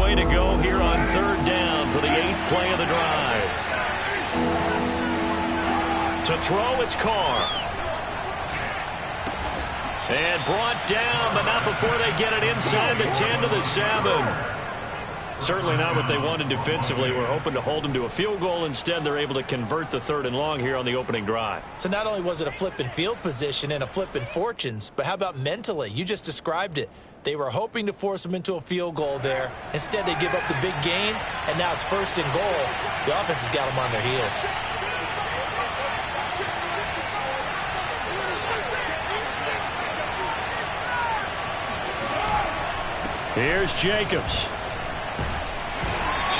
way to go here on third down for the 8th play of the drive. To throw, it's Carr. And brought down, but not before they get it inside the 10 to the 7. Certainly not what they wanted defensively. We're hoping to hold them to a field goal. Instead, they're able to convert the 3rd and long here on the opening drive. So not only was it a flip in field position and a flip in fortunes, but how about mentally? You just described it. They were hoping to force them into a field goal there. Instead, they give up the big gain, and now it's 1st and goal. The offense has got them on their heels. Here's Jacobs.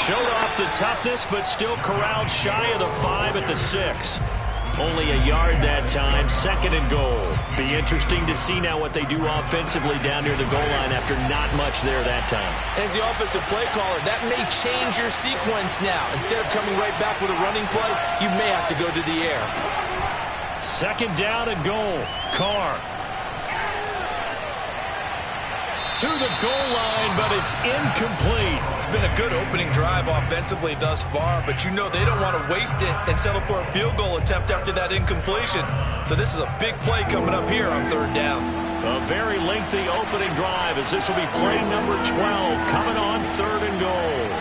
Showed off the toughness, but still corralled shy of the 5 at the 6. Only a yard that time, 2nd and goal. Be interesting to see now what they do offensively down near the goal line after not much there that time. As the offensive play caller, that may change your sequence now. Instead of coming right back with a running play, you may have to go to the air. 2nd down and goal. Carr. To the goal line, but it's incomplete. It's been a good opening drive offensively thus far, but you know they don't want to waste it and settle for a field goal attempt after that incompletion. So this is a big play coming up here on 3rd down. A very lengthy opening drive, as this will be play number 12 coming on 3rd and goal.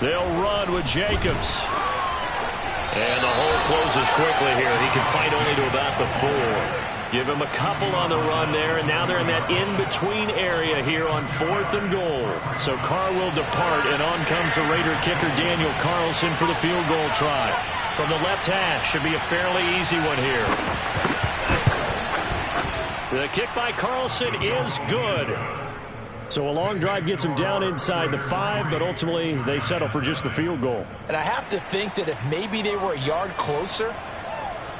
They'll run with Jacobs. And the hole closes quickly here. He can fight only to about the 4. Give him a couple on the run there, and now they're in that in-between area here on 4th and goal. So Carr will depart, and on comes the Raider kicker Daniel Carlson for the field goal try. From the left hash, should be a fairly easy one here. The kick by Carlson is good. So a long drive gets them down inside the 5, but ultimately they settle for just the field goal. And I have to think that if maybe they were a yard closer,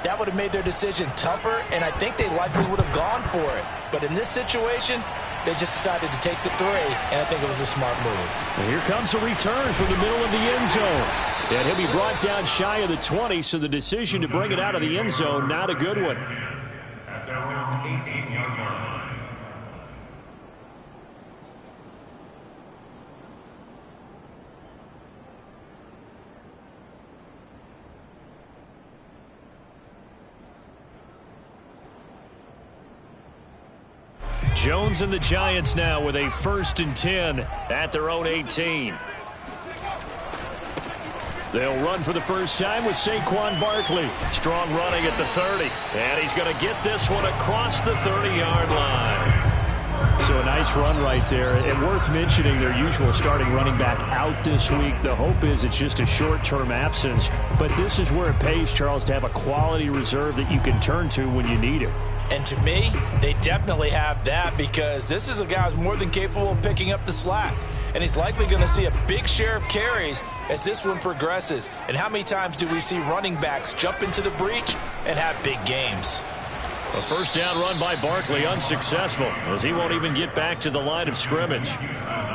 that would have made their decision tougher, and I think they likely would have gone for it. But in this situation, they just decided to take the 3, and I think it was a smart move. And here comes a return from the middle of the end zone. And he'll be brought down shy of the 20, so the decision to bring it out of the end zone, not a good one. At their own 18-yard line. Jones and the Giants now with a 1st and 10 at their own 18. They'll run for the first time with Saquon Barkley. Strong running at the 30. And he's going to get this one across the 30-yard line. So a nice run right there. And worth mentioning their usual starting running back out this week. The hope is it's just a short-term absence. But this is where it pays, Charles, to have a quality reserve that you can turn to when you need it. And to me, they definitely have that, because this is a guy who's more than capable of picking up the slack. And he's likely going to see a big share of carries as this one progresses. And how many times do we see running backs jump into the breach and have big games? A 1st down run by Barkley, unsuccessful, as he won't even get back to the line of scrimmage.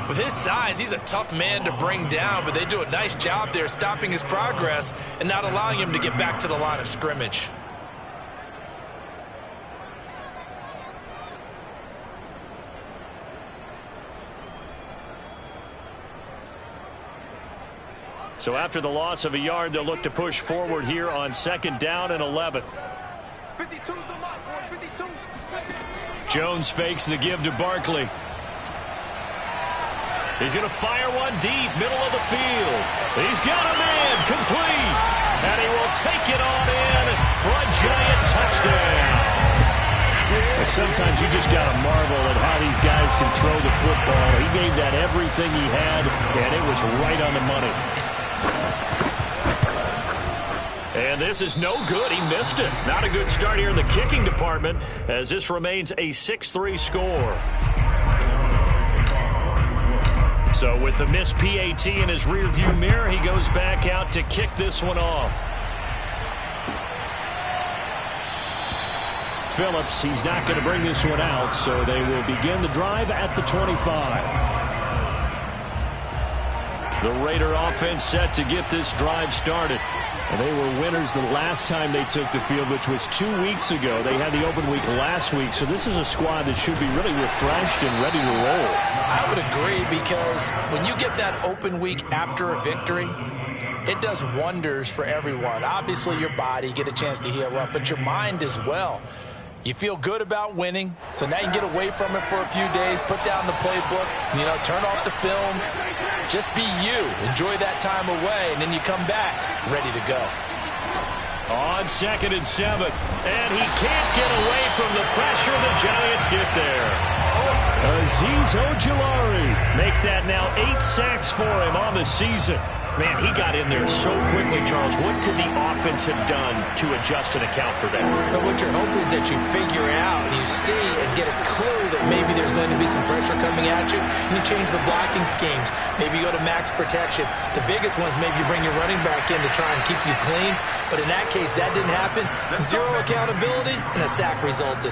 With his size, he's a tough man to bring down, but they do a nice job there stopping his progress and not allowing him to get back to the line of scrimmage. So after the loss of a yard, they'll look to push forward here on 2nd down and 11. 52's the mark, boys, 52. Jones fakes the give to Barkley. He's going to fire one deep, middle of the field. He's got a man, complete. And he will take it on in for a giant touchdown. Sometimes you just got to marvel at how these guys can throw the football. He gave that everything he had, and it was right on the money. And this is no good. He missed it. Not a good start here in the kicking department, as this remains a 6-3 score. So with the missed PAT in his rearview mirror, he goes back out to kick this one off. Phillips, he's not going to bring this one out, so they will begin the drive at the 25. The Raider offense set to get this drive started. And they were winners the last time they took the field, which was 2 weeks ago. They had the open week last week, so this is a squad that should be really refreshed and ready to roll. I would agree, because when you get that open week after a victory, it does wonders for everyone. Obviously, your body, get a chance to heal up, but your mind as well. You feel good about winning, so now you can get away from it for a few days, put down the playbook, turn off the film. Just be you. Enjoy that time away, and then you come back ready to go. On 2nd and 7, and he can't get away from the pressure. The Giants get there. Azeez Ojulari make that now 8 sacks for him on the season. Man, he got in there so quickly, Charles. What could the offense have done to adjust and account for that? But what you're hoping is that you figure out, you see, and get a clue that maybe there's going to be some pressure coming at you, and you change the blocking schemes. Maybe you go to max protection. The biggest ones, maybe you bring your running back in to try and keep you clean. But in that case, that didn't happen. Zero accountability, and a sack resulted.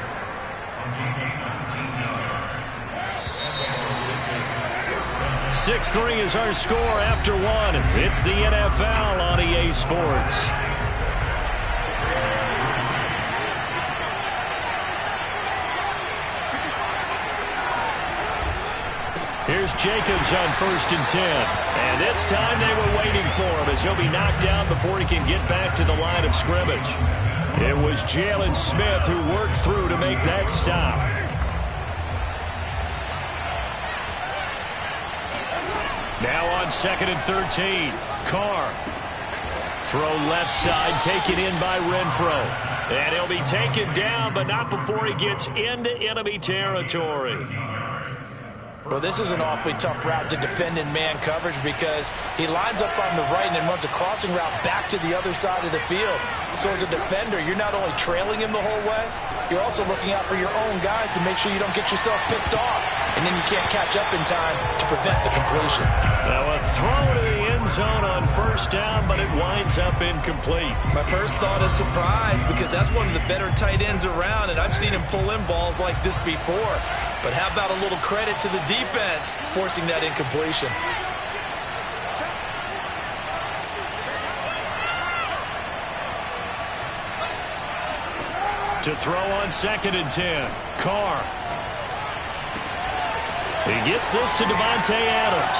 6-3 is our score after 1. It's the NFL on EA Sports. Here's Jacobs on 1st and 10. And this time they were waiting for him, as he'll be knocked down before he can get back to the line of scrimmage. It was Jalen Smith who worked through to make that stop. Now on 2nd and 13. Carr. Throw left side, taken in by Renfro. And he'll be taken down, but not before he gets into enemy territory. Well, this is an awfully tough route to defend in man coverage, because he lines up on the right and then runs a crossing route back to the other side of the field. So as a defender, you're not only trailing him the whole way, you're also looking out for your own guys to make sure you don't get yourself picked off. And then you can't catch up in time to prevent the completion. Now a throw to the end zone on 1st down, but it winds up incomplete. My first thought is surprise, because that's one of the better tight ends around, and I've seen him pull in balls like this before. But how about a little credit to the defense forcing that incompletion? To throw on 2nd and 10. Carr. He gets this to Devontae Adams.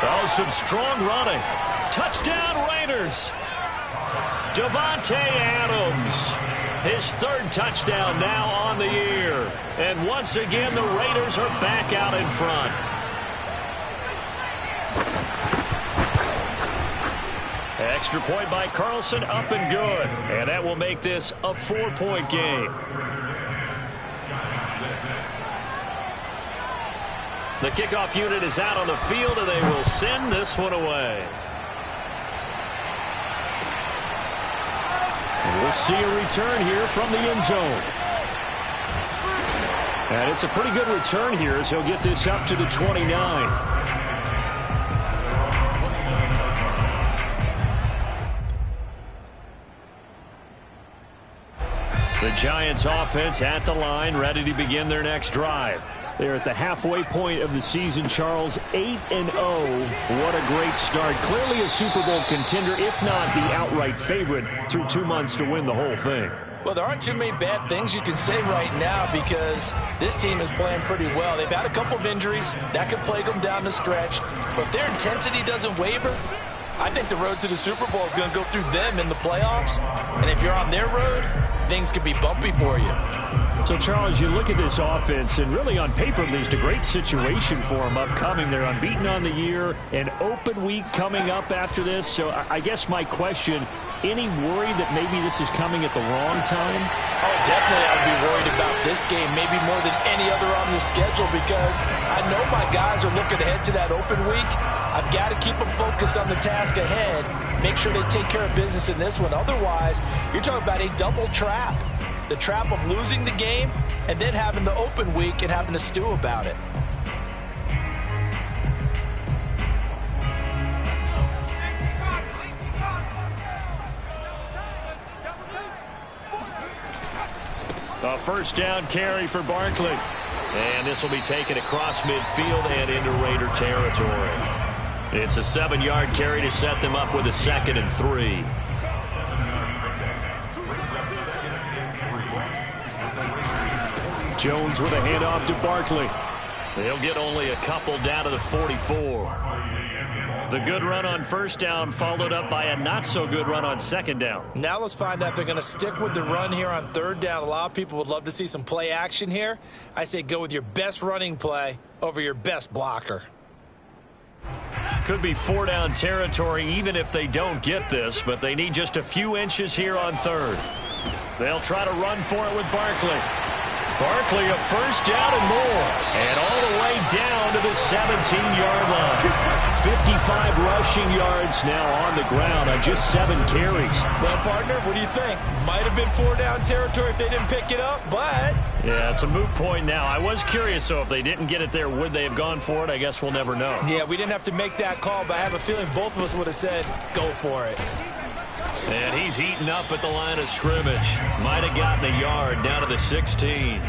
Oh, some strong running. Touchdown Raiders. Devontae Adams. His 3rd touchdown now on the year. And once again, the Raiders are back out in front. Extra point by Carlson, up and good. And that will make this a 4-point game. The kickoff unit is out on the field, and they will send this one away. We'll see a return here from the end zone. And it's a pretty good return here, as he'll get this up to the 29. The Giants offense at the line, ready to begin their next drive. They're at the halfway point of the season, Charles, 8-0. What a great start. Clearly a Super Bowl contender, if not the outright favorite, through 2 months to win the whole thing. Well, there aren't too many bad things you can say right now, because this team is playing pretty well. They've had a couple of injuries. That could plague them down the stretch. But if their intensity doesn't waver, I think the road to the Super Bowl is going to go through them in the playoffs. And if you're on their road, things could be bumpy for you. So, Charles, you look at this offense, and really on paper, at least, a great situation for them upcoming. They're unbeaten on the year, an open week coming up after this. So I guess my question, any worry that maybe this is coming at the wrong time? Oh, definitely I would be worried about this game, maybe more than any other on the schedule, because I know my guys are looking ahead to that open week. I've got to keep them focused on the task ahead, make sure they take care of business in this one. Otherwise, you're talking about a double trap. The trap of losing the game and then having the open week and having to stew about it. A 1st down carry for Barkley. And this will be taken across midfield and into Raider territory. It's a 7-yard carry to set them up with a 2nd and 3. Jones with a handoff to Barkley. They'll get only a couple down to the 44. The good run on first down followed up by a not-so-good run on second down. Now let's find out if they're going to stick with the run here on third down. A lot of people would love to see some play action here. I say go with your best running play over your best blocker. Could be 4-down territory even if they don't get this, but they need just a few inches here on third. They'll try to run for it with Barkley. Barkley a first down and more. And all the way down to the 17-yard line. 55 rushing yards now on the ground on just 7 carries. Well, partner, what do you think? Might have been 4-down territory if they didn't pick it up, but... Yeah, it's a moot point now. I was curious, so if they didn't get it there, would they have gone for it? I guess we'll never know. Yeah, we didn't have to make that call, but I have a feeling both of us would have said, go for it. And he's eaten up at the line of scrimmage. Might have gotten a yard down to the 16.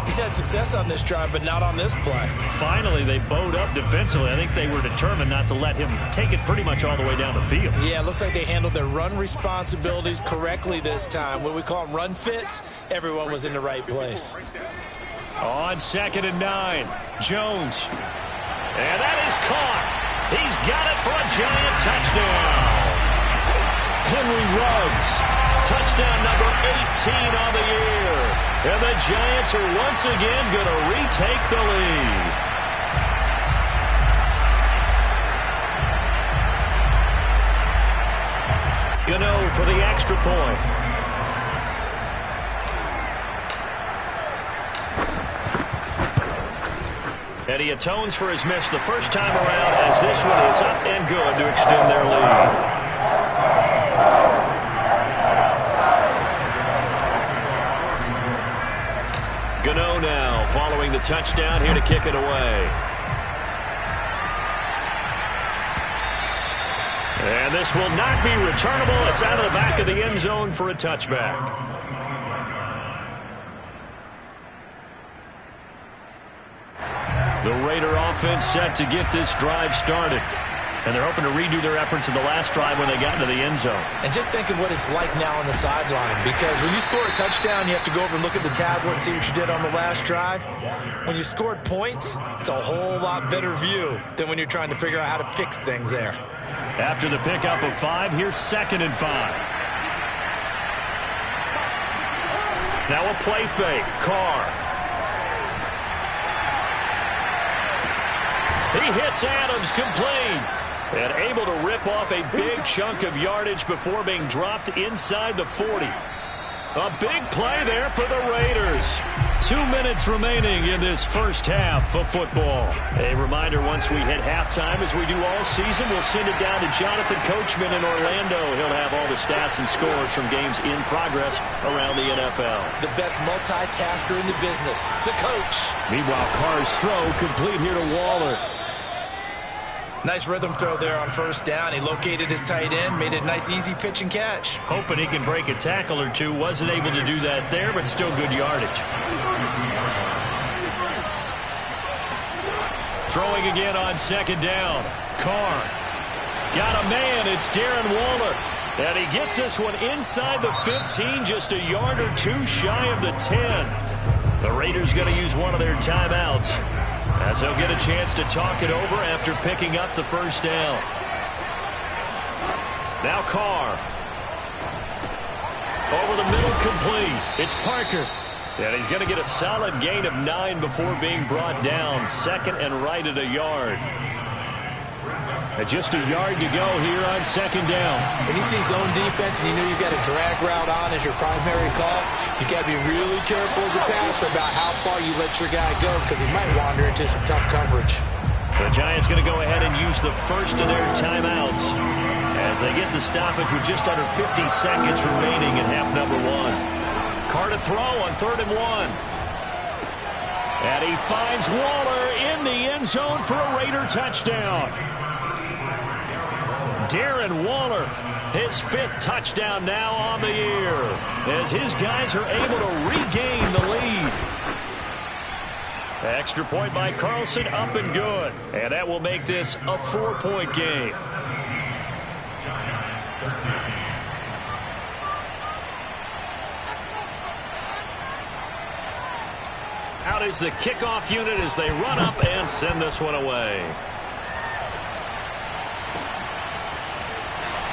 He's had success on this drive, but not on this play. Finally, they bowed up defensively. I think they were determined not to let him take it pretty much all the way down the field. Yeah, it looks like they handled their run responsibilities correctly this time. What we call them run fits, everyone was in the right place. On 2nd and 9, Jones. And that is caught. He's got it for a giant touchdown. Henry Ruggs, touchdown number 18 on the year. And the Giants are once again going to retake the lead. Gano for the extra point. And he atones for his miss the first time around as this one is up and good to extend their lead. Gano now following the touchdown here to kick it away. And this will not be returnable. It's out of the back of the end zone for a touchback. The Raider offense set to get this drive started. And they're hoping to redo their efforts in the last drive when they got into the end zone. And just think of what it's like now on the sideline. Because when you score a touchdown, you have to go over and look at the tablet and see what you did on the last drive. When you scored points, it's a whole lot better view than when you're trying to figure out how to fix things there. After the pickup of 5, here's 2nd and 5. Now a play fake. Carr. He hits Adams complete. And able to rip off a big chunk of yardage before being dropped inside the 40. A big play there for the Raiders. 2 minutes remaining in this first half of football. A reminder, once we hit halftime, as we do all season, we'll send it down to Jonathan Coachman in Orlando. He'll have all the stats and scores from games in progress around the NFL. The best multitasker in the business, the coach. Meanwhile, Carr's throw complete here to Waller. Nice rhythm throw there on first down. He located his tight end, made a nice easy pitch and catch. Hoping he can break a tackle or two. Wasn't able to do that there, but still good yardage. Throwing again on 2nd down. Carr. Got a man. It's Darren Waller. And he gets this one inside the 15, just a yard or two shy of the 10. The Raiders going to use one of their timeouts, as they'll get a chance to talk it over after picking up the first down. Now Carr. Over the middle, complete. It's Parker. And he's going to get a solid gain of 9 before being brought down. 2nd and right at a yard. And just a yard to go here on 2nd down. When you see zone defense and you know you've got a drag route on as your primary call, you got to be really careful as a passer about how far you let your guy go, because he might wander into some tough coverage. The Giants going to go ahead and use the first of their timeouts as they get the stoppage with just under 50 seconds remaining in half number 1. Carr to throw on 3rd and 1. And he finds Waller in the end zone for a Raider touchdown. Darren Waller, his 5th touchdown now on the year, as his guys are able to regain the lead. Extra point by Carlson, up and good. And that will make this a 4-point game. Out is the kickoff unit as they run up and send this one away.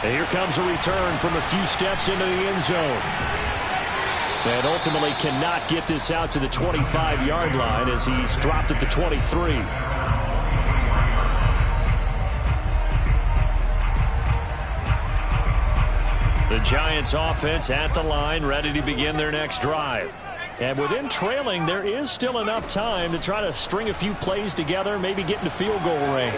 And here comes a return from a few steps into the end zone. And ultimately cannot get this out to the 25-yard line as he's dropped at the 23. The Giants offense at the line, ready to begin their next drive. And with him trailing, there is still enough time to try to string a few plays together, maybe get into field goal range.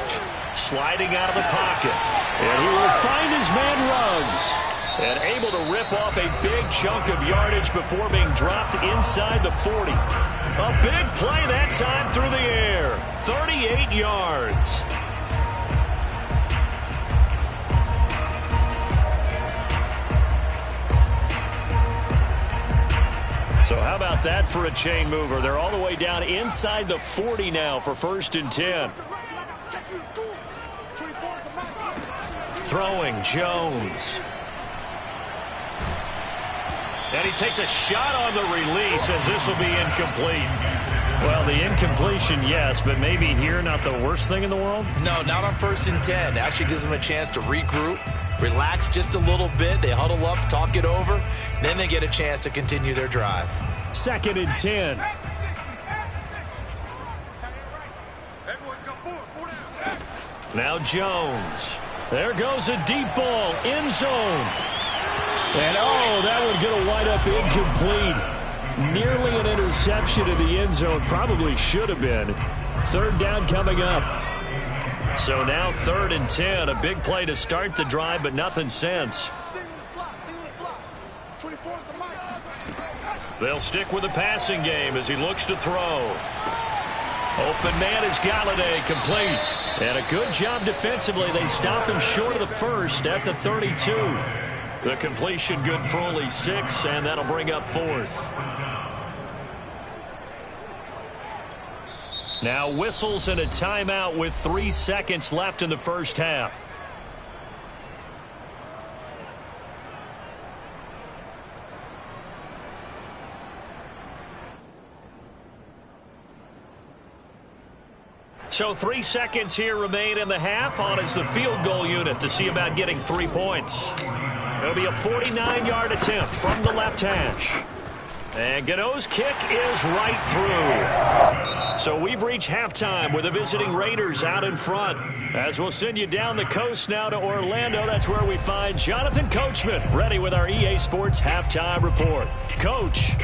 Sliding out of the pocket. And he will find his man Ruggs. And able to rip off a big chunk of yardage before being dropped inside the 40. A big play that time through the air. 38 yards. So how about that for a chain mover? They're all the way down inside the 40 now for 1st and 10. Throwing Jones. And he takes a shot on the release as this will be incomplete. Well, the incompletion, yes, but maybe here not the worst thing in the world? No, not on 1st and 10. Actually gives them a chance to regroup, relax just a little bit. They huddle up, talk it over. Then they get a chance to continue their drive. 2nd and 10. Now Jones. There goes a deep ball, end zone. And, oh, that one going to wind up incomplete. Nearly an interception in the end zone. Probably should have been. 3rd down coming up. So now 3rd and 10. A big play to start the drive, but nothing since. They'll stick with the passing game as he looks to throw. Open man is Galladay, complete. And a good job defensively. They stop him short of the first at the 32. The completion good for only 6, and that'll bring up 4th. Now whistles and a timeout with 3 seconds left in the first half. So 3 seconds here remain in the half. On is the field goal unit to see about getting 3 points. It'll be a 49-yard attempt from the left hash. And Gano's kick is right through. So we've reached halftime with the visiting Raiders out in front. As we'll send you down the coast now to Orlando, that's where we find Jonathan Coachman ready with our EA Sports halftime report. Coach.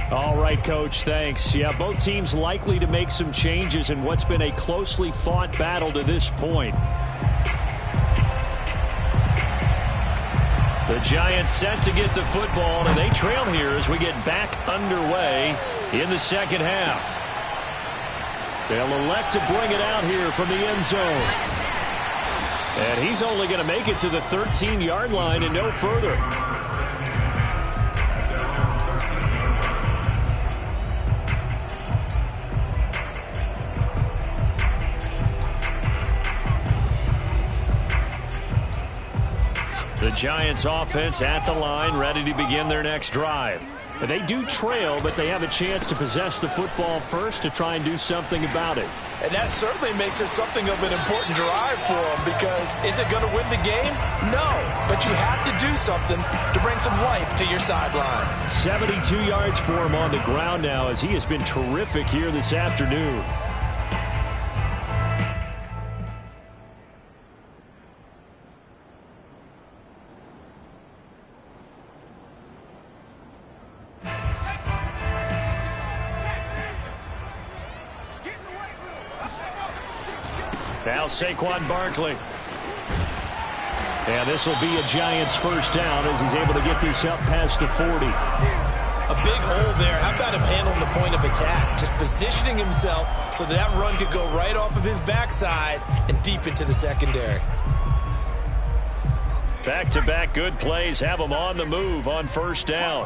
All right, Coach, thanks. Yeah, both teams likely to make some changes in what's been a closely fought battle to this point. The Giants set to get the football, and they trail here as we get back underway in the second half. They'll elect to bring it out here from the end zone. And he's only going to make it to the 13-yard line and no further. The Giants offense at the line, ready to begin their next drive. And they do trail, but they have a chance to possess the football first to try and do something about it. And that certainly makes it something of an important drive for them, because is it going to win the game? No, but you have to do something to bring some life to your sideline. 72 yards for him on the ground now as he has been terrific here this afternoon. Now Saquon Barkley. And this will be a Giants first down as he's able to get this up past the 40. A big hole there. How about him handling the point of attack? Just positioning himself so that run could go right off of his backside and deep into the secondary. Back-to-back good plays have them on the move on first down.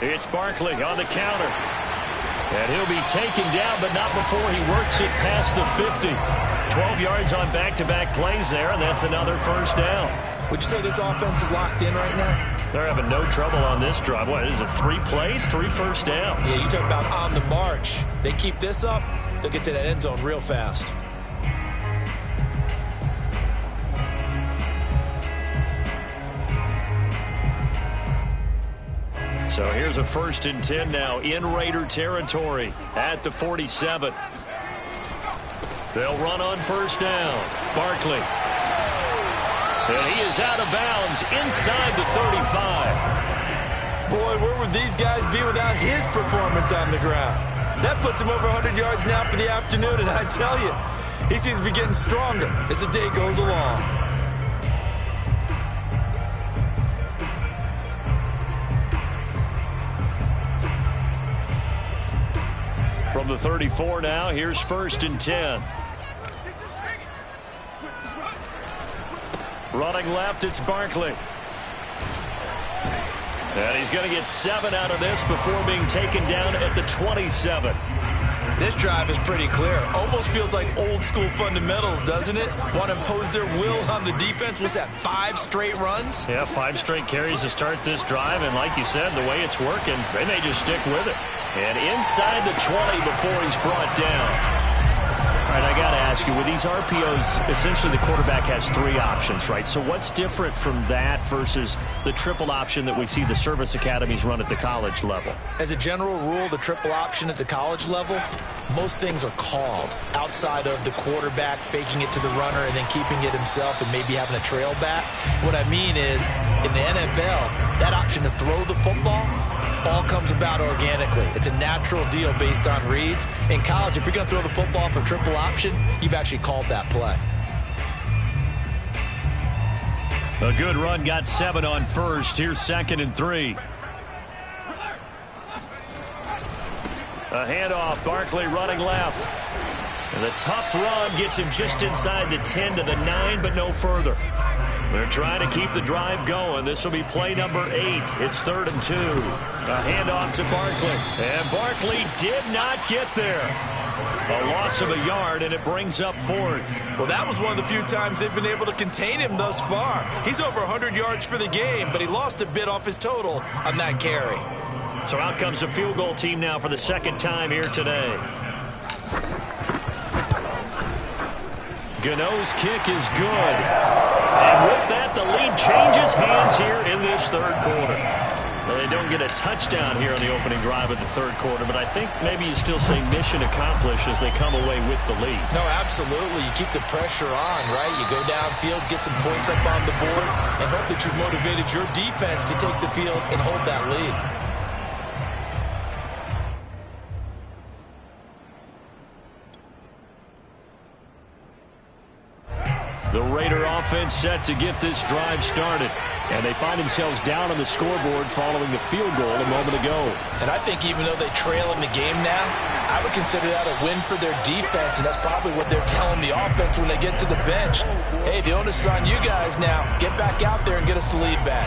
It's Barkley on the counter. And he'll be taken down, but not before he works it past the 50. 12 yards on back-to-back plays there, and that's another first down. Would you say this offense is locked in right now? They're having no trouble on this drive. What is it, 3 plays, 3 first downs? Yeah, you talk about on the march. They keep this up, they'll get to that end zone real fast. So here's a 1st and 10 now in Raider territory at the 47. They'll run on first down. Barkley. And he is out of bounds inside the 35. Boy, where would these guys be without his performance on the ground? That puts him over 100 yards now for the afternoon, and I tell you, he seems to be getting stronger as the day goes along. From the 34 now, here's 1st and 10. Running left, it's Barkley. And he's going to get 7 out of this before being taken down at the 27. This drive is pretty clear. Almost feels like old school fundamentals, doesn't it? Want to impose their will on the defense. What's that, 5 straight runs? Yeah, 5 straight carries to start this drive. And like you said, the way it's working, they may just stick with it. And inside the 20 before he's brought down. All right, I got to ask you, with these RPOs, essentially the quarterback has 3 options, right? So what's different from that versus the triple option that we see the service academies run at the college level? As a general rule, the triple option at the college level, most things are called outside of the quarterback faking it to the runner and then keeping it himself and maybe having a trail back. What I mean is, in the NFL, that option to throw the football all comes about organically. It's a natural deal based on reads. In college, if you're going to throw the football for triple option, you've actually called that play. A good run, got 7 on first. Here's 2nd and 3. A handoff, Barkley running left. And the tough run gets him just inside the 10 to the 9, but no further. They're trying to keep the drive going. This will be play number 8. It's 3rd and 2. A handoff to Barkley. And Barkley did not get there. A loss of a yard, and it brings up 4th. Well, that was one of the few times they've been able to contain him thus far. He's over 100 yards for the game, but he lost a bit off his total on that carry. So out comes a field goal team now for the 2nd time here today. Gano's kick is good. And with that, the lead changes hands here in this 3rd quarter. Well, they don't get a touchdown here on the opening drive of the 3rd quarter, but I think maybe you still say mission accomplished as they come away with the lead. No, absolutely. You keep the pressure on, right? You go downfield, get some points up on the board, and hope that you've motivated your defense to take the field and hold that lead. The Raider offense set to get this drive started. And they find themselves down on the scoreboard following the field goal a moment ago. And I think even though they trail in the game now, I would consider that a win for their defense, and that's probably what they're telling the offense when they get to the bench. Hey, the onus is on you guys now. Get back out there and get us the lead back.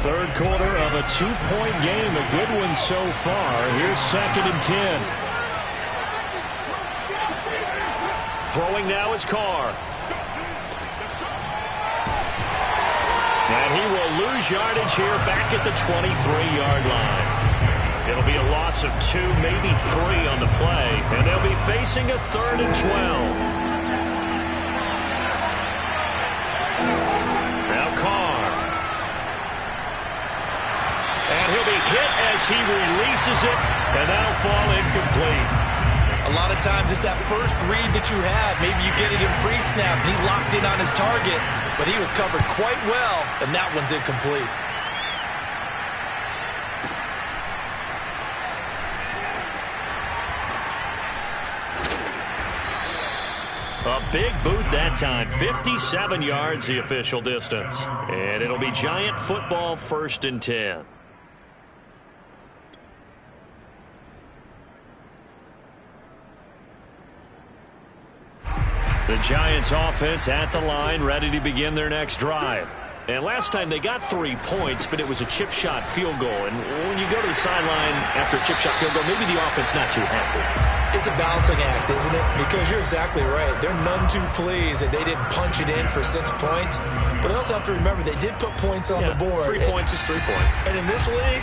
3rd quarter of a 2-point game. A good one so far. Here's 2nd and 10. Throwing now is Carr. And he will lose yardage here back at the 23-yard line. It'll be a loss of 2, maybe 3 on the play. And they'll be facing a 3rd and 12. Now Carr. And he'll be hit as he releases it. And that'll fall incomplete. A lot of times it's that first read that you have. Maybe you get it in pre-snap, and he locked in on his target, but he was covered quite well, and that one's incomplete. A big boot that time. 57 yards the official distance. And it'll be Giant football, 1st and 10. The Giants offense at the line, ready to begin their next drive. And last time they got 3 points, but it was a chip shot field goal. And when you go to the sideline after a chip shot field goal, maybe the offense not too happy. It's a balancing act, isn't it? Because you're exactly right. They're none too pleased that they didn't punch it in for 6 points. But they also have to remember they did put points on the board. 3 points is 3 points. And in this league,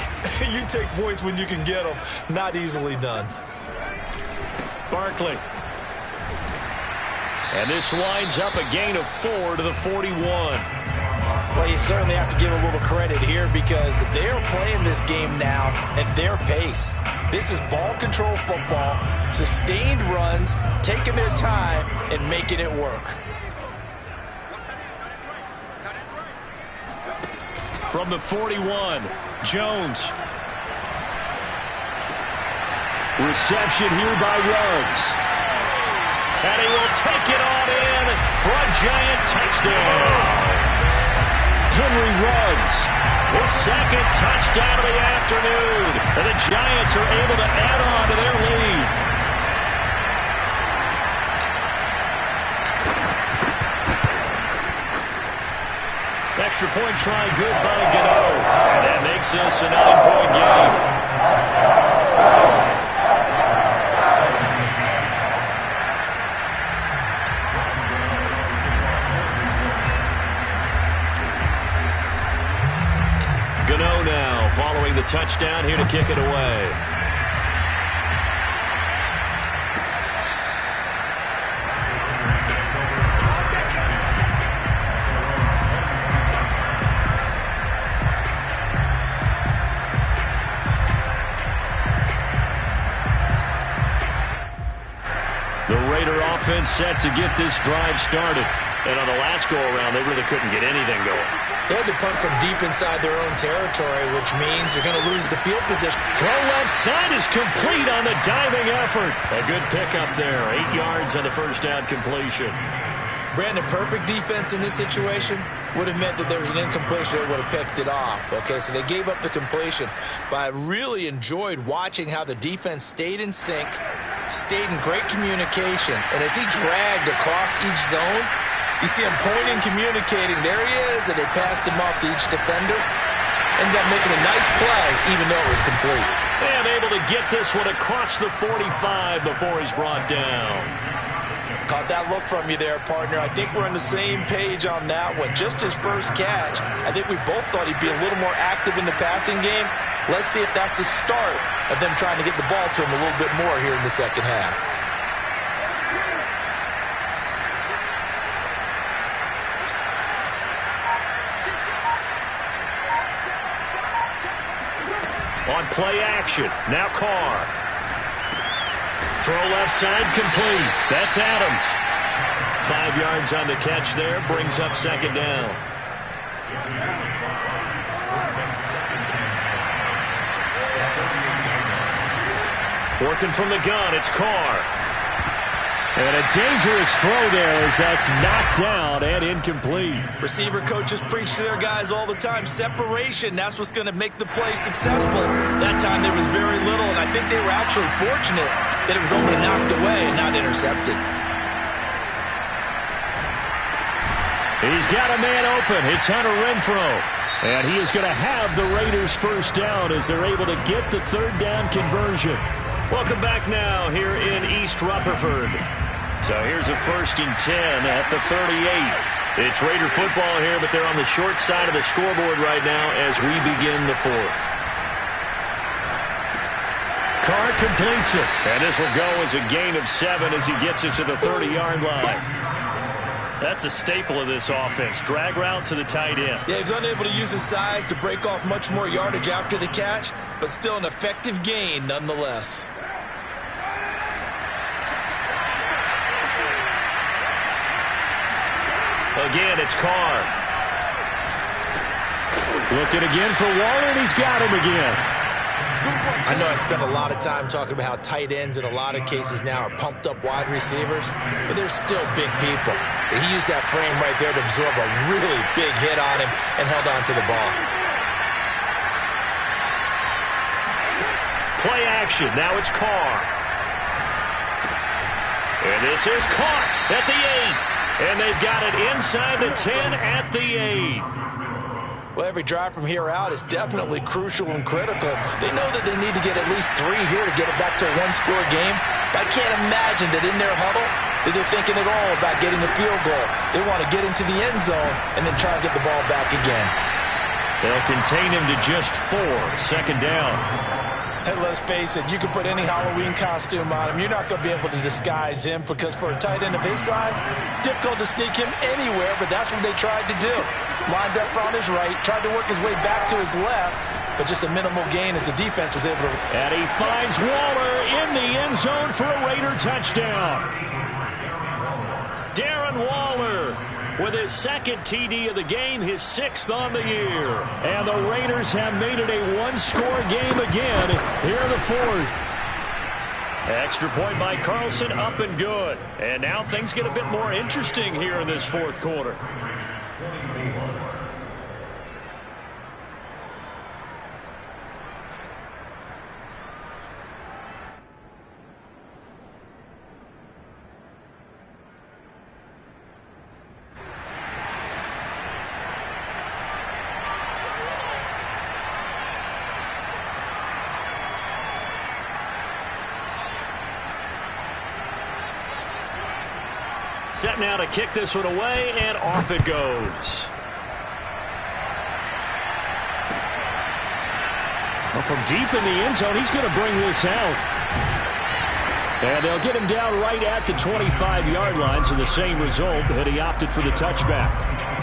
you take points when you can get them. Not easily done. Barkley. And this winds up a gain of 4 to the 41. Well, you certainly have to give a little credit here because they are playing this game now at their pace. This is ball control football, sustained runs, taking their time, and making it work. From the 41, Jones. Reception here by Ruggs. And he will take it on in for a Giant touchdown. Henry Ruggs, his second touchdown of the afternoon. And the Giants are able to add on to their lead. Extra point try good by Gano. And that makes this a 9-point game. Gano now following the touchdown here to kick it away. The Raider offense set to get this drive started. And on the last go-around, they really couldn't get anything going. They had to punt from deep inside their own territory, which means they're going to lose the field position. Throw left side is complete on the diving effort. A good pickup there. 8 yards on the first down completion. Brandon, perfect defense in this situation would have meant that there was an incompletion that would have picked it off. Okay, so they gave up the completion. But I really enjoyed watching how the defense stayed in sync, stayed in great communication. And as he dragged across each zone, you see him pointing, communicating. There he is, and they passed him off to each defender. Ended up making a nice play, even though it was complete. And able to get this one across the 45 before he's brought down. Caught that look from you there, partner. I think we're on the same page on that one. Just his first catch. I think we both thought he'd be a little more active in the passing game. Let's see if that's the start of them trying to get the ball to him a little bit more here in the second half. On play action, now Carr. Throw left side complete. That's Adams. 5 yards on the catch there, brings up second down. Working from the gun, it's Carr. And a dangerous throw there as that's knocked down and incomplete. Receiver coaches preach to their guys all the time. Separation, that's what's going to make the play successful. That time there was very little, and I think they were actually fortunate that it was only knocked away and not intercepted. He's got a man open. It's Hunter Renfrow. And he is going to have the Raiders first down as they're able to get the third down conversion. Welcome back now here in East Rutherford. So here's a 1st and 10 at the 38. It's Raider football here, but they're on the short side of the scoreboard right now as we begin the fourth. Carr completes it, and this will go as a gain of 7 as he gets it to the 30-yard line. That's a staple of this offense. Drag route to the tight end. Yeah, he's unable to use his size to break off much more yardage after the catch, but still an effective gain nonetheless. Again, it's Carr. Looking again for Waller, and he's got him again. I know I spent a lot of time talking about how tight ends in a lot of cases now are pumped up wide receivers, but they're still big people. He used that frame right there to absorb a really big hit on him and held on to the ball. Play action. Now it's Carr. And this is caught at the 8. And they've got it inside the 10 at the 8. Well, every drive from here out is definitely crucial and critical. They know that they need to get at least 3 here to get it back to a one-score game. But I can't imagine that in their huddle that they're thinking at all about getting a field goal. They want to get into the end zone and then try to get the ball back again. They'll contain him to just 4. Second down. And let's face it, you can put any Halloween costume on him. You're not going to be able to disguise him because for a tight end of his size, difficult to sneak him anywhere, but that's what they tried to do. Lined up on his right, tried to work his way back to his left, but just a minimal gain as the defense was able to. And he finds Waller in the end zone for a Raider touchdown. Darren Waller with his second TD of the game, his 6th on the year. And the Raiders have made it a one-score game again here in the 4th. Extra point by Carlson, up and good. And now things get a bit more interesting here in this 4th quarter. Set now to kick this one away, and off it goes. Well, from deep in the end zone, he's going to bring this out. And they'll get him down right at the 25-yard line, so the same result, but he opted for the touchback.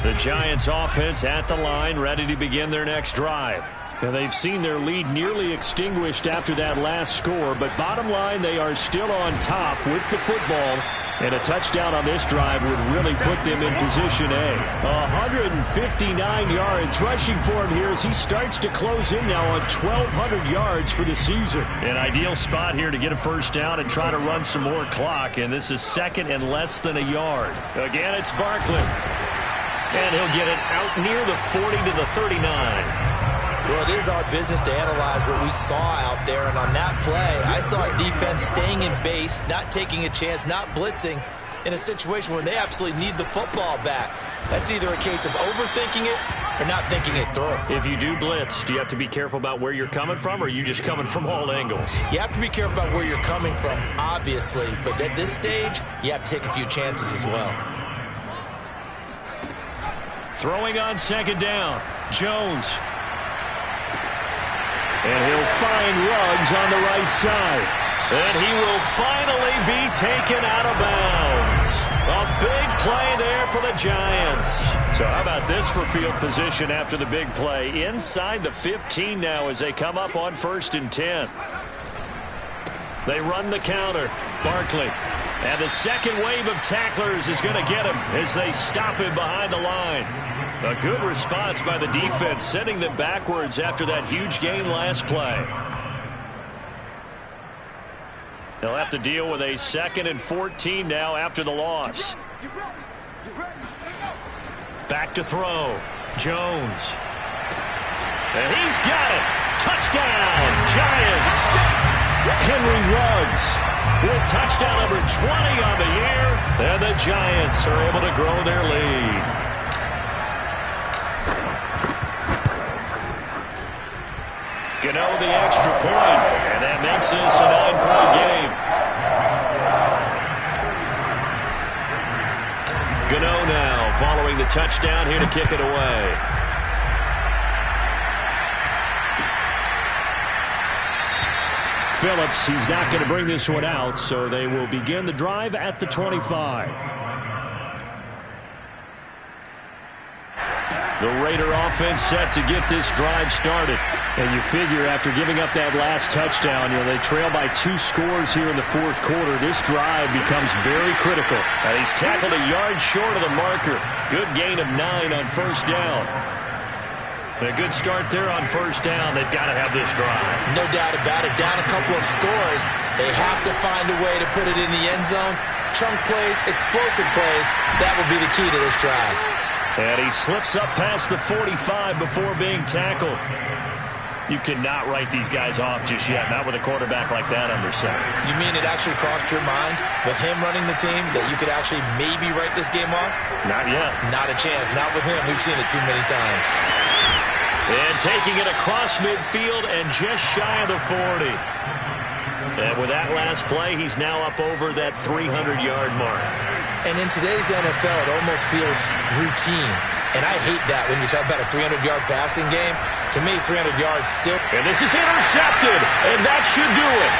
The Giants offense at the line, ready to begin their next drive. And they've seen their lead nearly extinguished after that last score, but bottom line, they are still on top with the football. And a touchdown on this drive would really put them in position A. 159 yards rushing for him here as he starts to close in now on 1,200 yards for the season. An ideal spot here to get a first down and try to run some more clock, and this is second and less than a yard. Again, it's Barkley. And he'll get it out near the 40 to the 39. Well, it is our business to analyze what we saw out there. And on that play, I saw a defense staying in base, not taking a chance, not blitzing in a situation where they absolutely need the football back. That's either a case of overthinking it or not thinking it through. If you do blitz, do you have to be careful about where you're coming from, or are you just coming from all angles? You have to be careful about where you're coming from, obviously. But at this stage, you have to take a few chances as well. Throwing on second down, Jones. And he'll find Ruggs on the right side. And he will finally be taken out of bounds. A big play there for the Giants. So how about this for field position after the big play? Inside the 15 now as they come up on 1st and 10. They run the counter. Barkley. And the second wave of tacklers is going to get him as they stop him behind the line. A good response by the defense, sending them backwards after that huge gain last play. They'll have to deal with a 2nd and 14 now after the loss. Back to throw. Jones. And he's got it. Touchdown, Giants. Henry Ruggs with touchdown number 20 on the year. And the Giants are able to grow their lead. Gano the extra point, and that makes this a 9-point game. Gano now following the touchdown here to kick it away. Phillips, he's not going to bring this one out, so they will begin the drive at the 25. The Raider offense set to get this drive started. And you figure after giving up that last touchdown, they trail by 2 scores here in the 4th quarter. This drive becomes very critical. And he's tackled a yard short of the marker. Good gain of 9 on 1st down. A good start there on first down. They've got to have this drive. No doubt about it. Down a couple of scores. They have to find a way to put it in the end zone. Chunk plays, explosive plays. That will be the key to this drive. And he slips up past the 45 before being tackled. You cannot write these guys off just yet, not with a quarterback like that under center. You mean it actually crossed your mind with him running the team that you could actually maybe write this game off? Not yet. Not a chance. Not with him. We've seen it too many times. And taking it across midfield and just shy of the 40. And with that last play, he's now up over that 300-yard mark. And in today's NFL, it almost feels routine. And I hate that when you talk about a 300-yard passing game. To me, 300 yards still. And this is intercepted, and that should do it.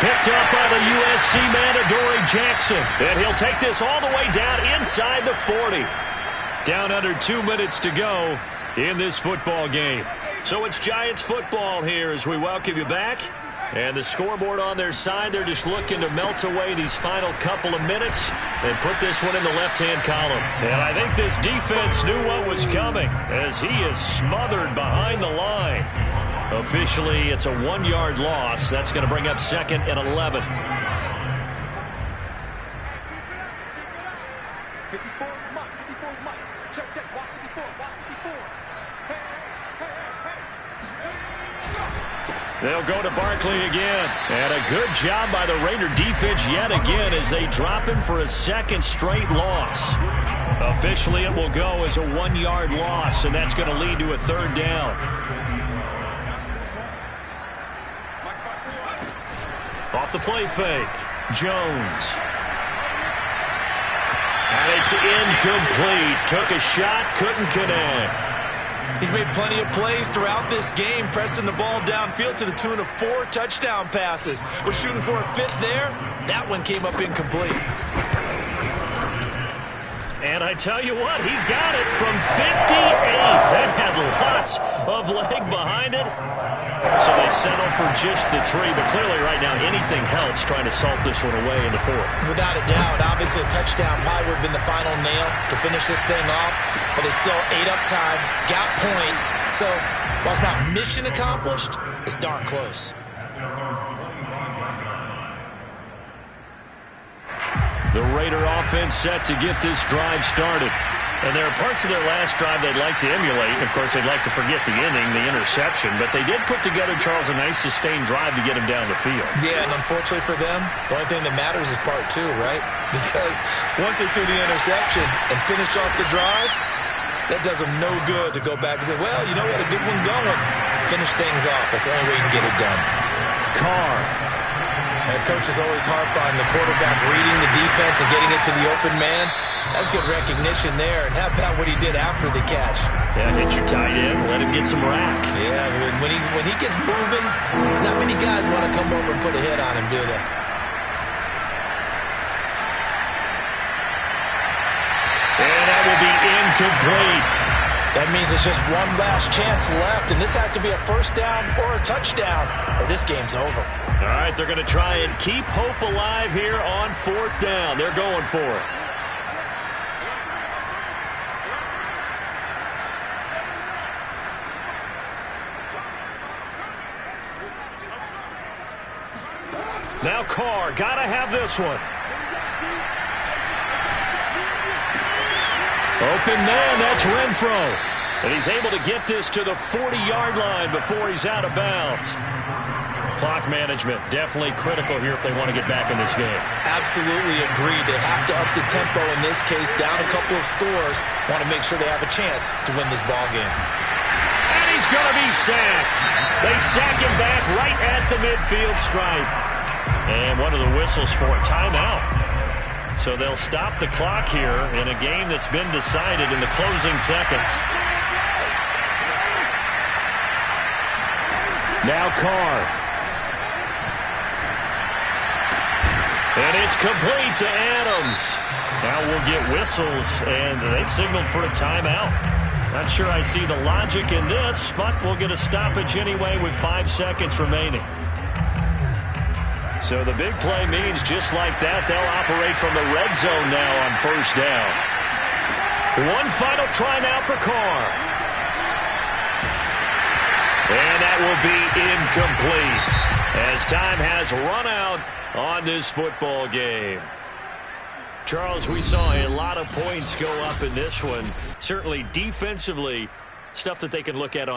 Picked up by the USC man, Adoree Jackson. And he'll take this all the way down inside the 40. Down under 2 minutes to go in this football game. So it's Giants football here as we welcome you back. And the scoreboard on their side, they're just looking to melt away these final couple of minutes and put this one in the left-hand column. And I think this defense knew what was coming as he is smothered behind the line. Officially, it's a 1-yard loss. That's going to bring up 2nd and 11. 54 Mike. 54 Mike. Check, check. Watch 54. Watch 54. Hey, hey, hey, hey. They'll go to Barkley again. And a good job by the Raider defense yet again as they drop him for a 2nd straight loss. Officially, it will go as a 1-yard loss, and that's going to lead to a 3rd down. Off the play fake. Jones. And it's incomplete. Took a shot, couldn't connect. He's made plenty of plays throughout this game, pressing the ball downfield to the tune of 4 touchdown passes. We're shooting for a 5th there. That one came up incomplete. And I tell you what, he got it from 58. That had lots of leg behind it. So they settle for just the 3. But clearly right now, anything helps trying to salt this one away in the 4th. Without a doubt, obviously a touchdown probably would have been the final nail to finish this thing off. But it's still ate up time, got points. So while it's not mission accomplished, it's darn close. The Raider offense set to get this drive started. And there are parts of their last drive they'd like to emulate. Of course, they'd like to forget the inning, the interception. But they did put together, Charles, a nice sustained drive to get him down the field. Yeah, and unfortunately for them, the only thing that matters is part 2, right? Because once they threw the interception and finished off the drive, that does them no good to go back and say, well, you know, we had a good one going. Finish things off. That's the only way you can get it done. Carr. And coaches always harp on the quarterback reading the defense and getting it to the open man. That's good recognition there. And how about what he did after the catch? Yeah, hit your tight end, let him get some rack. Yeah, when he gets moving, not many guys want to come over and put a hit on him, do they? And that will be incomplete. That means it's just one last chance left, and this has to be a 1st down or a touchdown, or this game's over. All right, they're going to try and keep hope alive here on 4th down. They're going for it. Now Carr, got to have this one. Open man, that's Renfro. And he's able to get this to the 40-yard line before he's out of bounds. Clock management, definitely critical here if they want to get back in this game. Absolutely agreed. They have to up the tempo in this case, down a couple of scores. Want to make sure they have a chance to win this ball game. And he's going to be sacked. They sack him back right at the midfield stripe. And one of the whistles for a timeout. So they'll stop the clock here in a game that's been decided in the closing seconds. Now Carr. And it's complete to Adams. Now we'll get whistles, and they've signaled for a timeout. Not sure I see the logic in this, but we'll get a stoppage anyway with 5 seconds remaining. So the big play means just like that, they'll operate from the red zone now on 1st down. One final try now for Carr. will be incomplete as time has run out on this football game. Charles, we saw a lot of points go up in this one. Certainly defensively, stuff that they can look at on